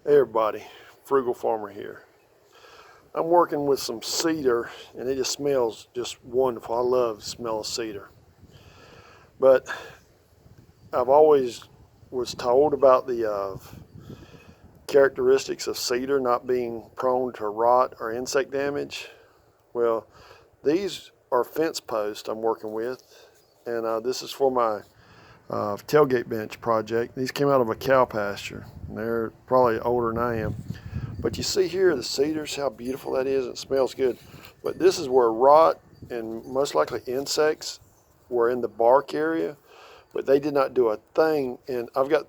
Hey everybody, Frugal Farmer here. I'm working with some cedar and it just smells just wonderful. I love the smell of cedar. But I've always was told about the characteristics of cedar not being prone to rot or insect damage. Well, these are fence posts I'm working with, and this is for my tailgate bench project. These came out of a cow pasture. They're probably older than I am. But you see here the cedars, how beautiful that is. It smells good. But this is where rot and most likely insects were in the bark area, but they did not do a thing. And I've got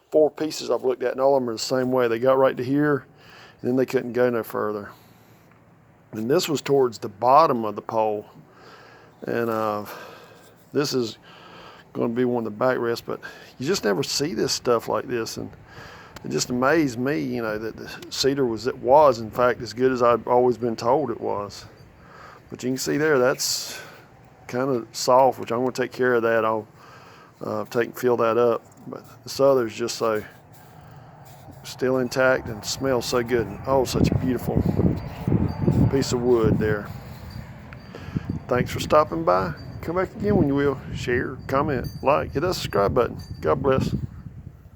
4 pieces I've looked at, and all of them are the same way. They got right to here, and then they couldn't go no further. And this was towards the bottom of the pole. And this is going to be one of the backrests, but you just never see this stuff like this. And it just amazed me, you know, that the cedar was in fact as good as I'd always been told it was. But you can see there, that's kind of soft, which I'm going to take care of that. I'll take and fill that up. But this other's just so still intact and smells so good. And oh, such a beautiful piece of wood there. Thanks for stopping by. Come back again when you will. Share, comment, like, hit that subscribe button. God bless.